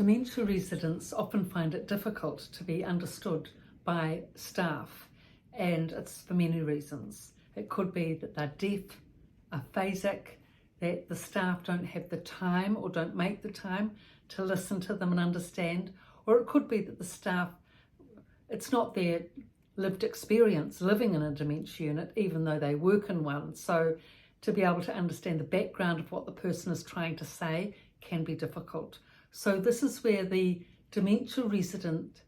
Dementia residents often find it difficult to be understood by staff, and it's for many reasons. It could be that they're deaf, aphasic, that the staff don't have the time or don't make the time to listen to them and understand, or it could be that the staff, it's not their lived experience living in a dementia unit, even though they work in one. So to be able to understand the background of what the person is trying to say can be difficult. So this is where the dementia resident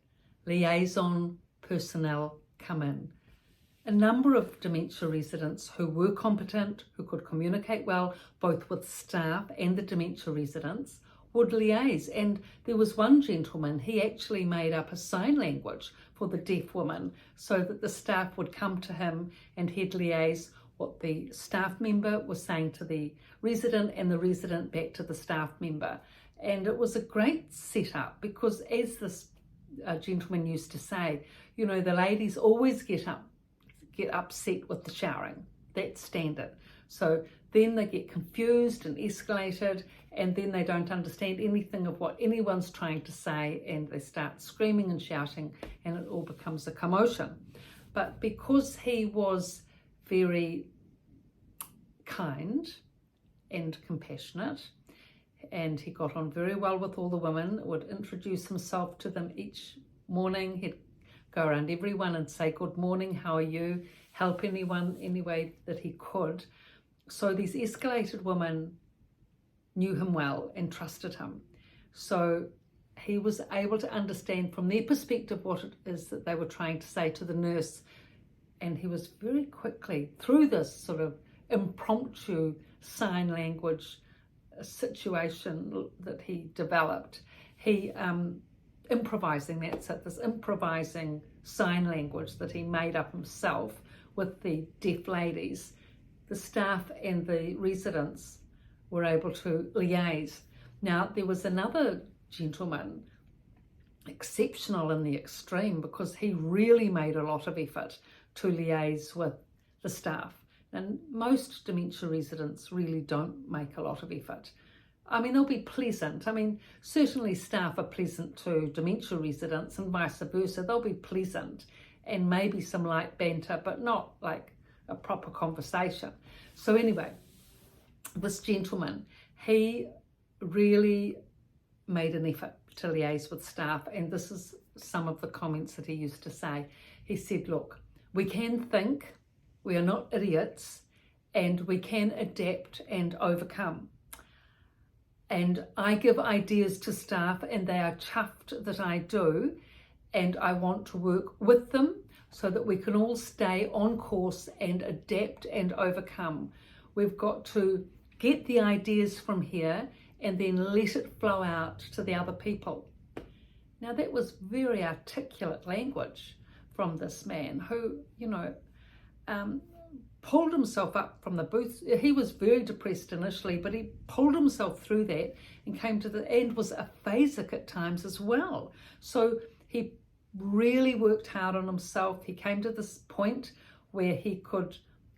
liaison personnel come in. A number of dementia residents who were competent, who could communicate well, both with staff and the dementia residents, would liaise. And there was one gentleman, he actually made up a sign language for the deaf woman so that the staff would come to him and he'd liaise what the staff member was saying to the resident and the resident back to the staff member. And it was a great setup because, as this gentleman used to say, you know, the ladies always get upset with the showering. That's standard. So then they get confused and escalated, and then they don't understand anything of what anyone's trying to say, and they start screaming and shouting, and it all becomes a commotion. But because he was very kind and compassionate, and he got on very well with all the women, would introduce himself to them each morning. He'd go around everyone and say, good morning, how are you? Help anyone any way that he could. So these escalated women knew him well and trusted him. So he was able to understand from their perspective what it is that they were trying to say to the nurse. And he was very quickly, through this sort of impromptu sign language situation that he developed, he this improvising sign language that he made up himself with the deaf ladies, the staff and the residents were able to liaise. Now, there was another gentleman, exceptional in the extreme, because he really made a lot of effort to liaise with the staff. And most dementia residents really don't make a lot of effort. I mean, they'll be pleasant. I mean, certainly staff are pleasant to dementia residents and vice versa. They'll be pleasant and maybe some light banter, but not like a proper conversation. So anyway, this gentleman, he really made an effort to liaise with staff, and this is some of the comments that he used to say. He said, look, we can think, we are not idiots, and we can adapt and overcome. And I give ideas to staff and they are chuffed that I do, and I want to work with them so that we can all stay on course and adapt and overcome. We've got to get the ideas from here and then let it flow out to the other people. Now that was very articulate language from this man who, you know, pulled himself up from the booth. He was very depressed initially, but he pulled himself through that and came to the end, was aphasic at times as well. So he really worked hard on himself. He came to this point where he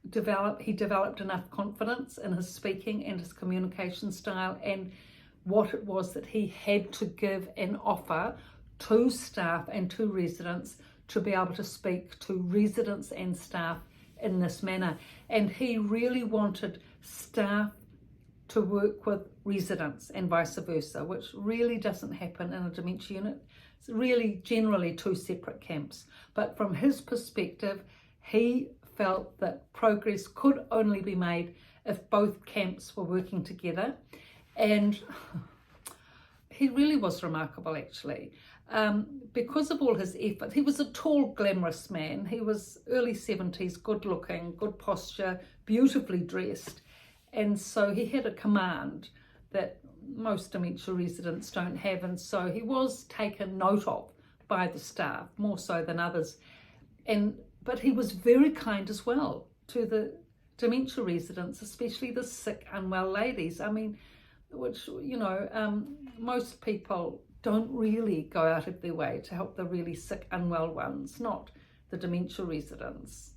developed enough confidence in his speaking and his communication style and what it was that he had to give and offer to staff and to residents to be able to speak to residents and staff in this manner. And he really wanted staff to work with residents and vice versa, which really doesn't happen in a dementia unit. It's really generally two separate camps. But from his perspective, he felt that progress could only be made if both camps were working together. And he really was remarkable, actually. Because of all his effort. He was a tall, glamorous man. He was early 70s, good looking, good posture, beautifully dressed. And so he had a command that most dementia residents don't have. And so he was taken note of by the staff, more so than others. But he was very kind as well to the dementia residents, especially the sick, unwell ladies. I mean, which, you know, most people don't really go out of their way to help the really sick, unwell ones, not the dementia residents,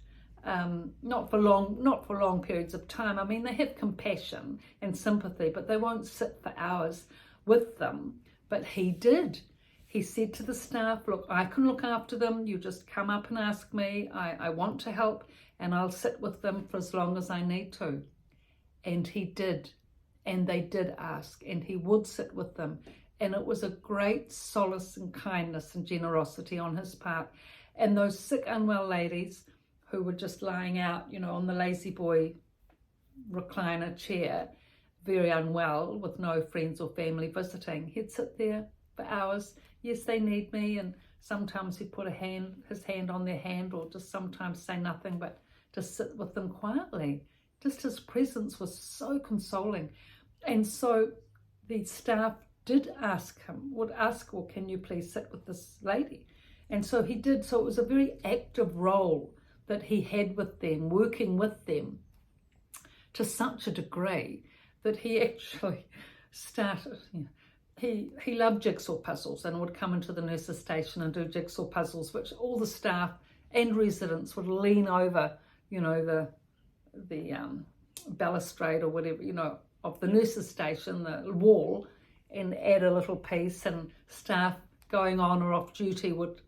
not for long periods of time. I mean, they have compassion and sympathy, but they won't sit for hours with them But he did. He said to the staff, look, I can look after them. You just come up and ask me. I want to help, and I'll sit with them for as long as I need to. And he did. And they did ask, and he would sit with them. And it was a great solace and kindness and generosity on his part. And those sick, unwell ladies who were just lying out, on the lazy boy recliner chair, very unwell, with no friends or family visiting, he'd sit there for hours. Yes, they need me, and sometimes he'd put his hand on their hand, or just sometimes say nothing, but just sit with them quietly. Just his presence was so consoling. And so the staff would ask, well, can you please sit with this lady? And so he did. So it was a very active role that he had with them, working with them, to such a degree that he actually started, he loved jigsaw puzzles, and would come into the nurses' station and do jigsaw puzzles, which all the staff and residents would lean over, the balustrade or whatever, of the nurses' station, the wall, and add a little piece, and staff going on or off duty would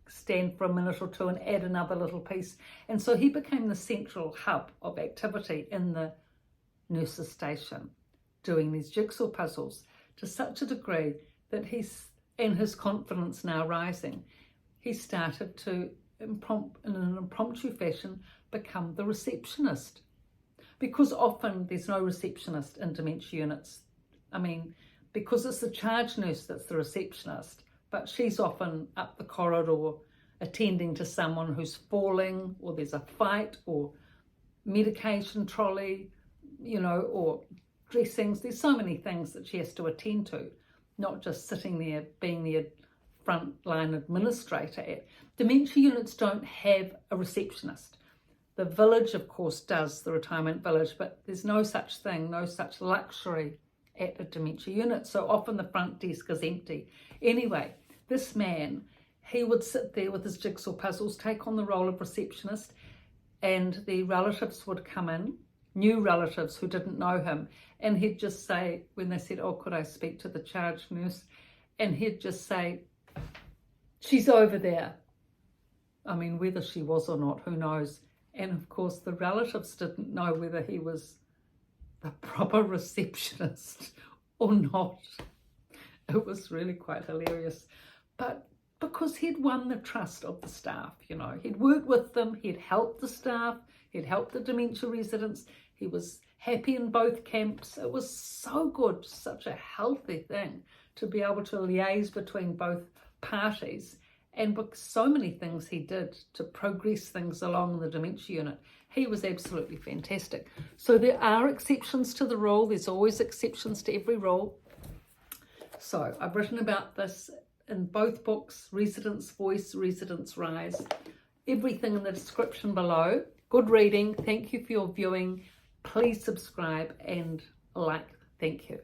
stand for a minute or two and add another little piece. And so he became the central hub of activity in the nurses' station, doing these jigsaw puzzles, to such a degree that in his confidence now rising, he started to, in an impromptu fashion, become the receptionist. Because often there's no receptionist in dementia units. Because it's the charge nurse that's the receptionist, but she's often up the corridor attending to someone who's falling, or there's a fight, or medication trolley, or dressings. There's so many things that she has to attend to, not just sitting there being the frontline administrator. Dementia units don't have a receptionist. The village, of course, does, the retirement village, but there's no such thing, no such luxury at a dementia unit. So often the front desk is empty. Anyway, this man, he would sit there with his jigsaw puzzles, take on the role of receptionist, and the relatives would come in, new relatives who didn't know him, and he'd just say, when they said, oh, could I speak to the charge nurse? And he'd just say, she's over there. Whether she was or not, who knows? And of course, the relatives didn't know whether he was the proper receptionist or not. It was really quite hilarious. But because he'd won the trust of the staff, he'd worked with them, he'd helped the staff, he'd helped the dementia residents, he was happy in both camps. It was so good, such a healthy thing to be able to liaise between both parties, and so many things he did to progress things along in the dementia unit. He was absolutely fantastic. So there are exceptions to the rule. There's always exceptions to every rule. So I've written about this in both books, Residents' Voice, Residents' Rise. Everything in the description below. Good reading. Thank you for your viewing. Please subscribe and like. Thank you.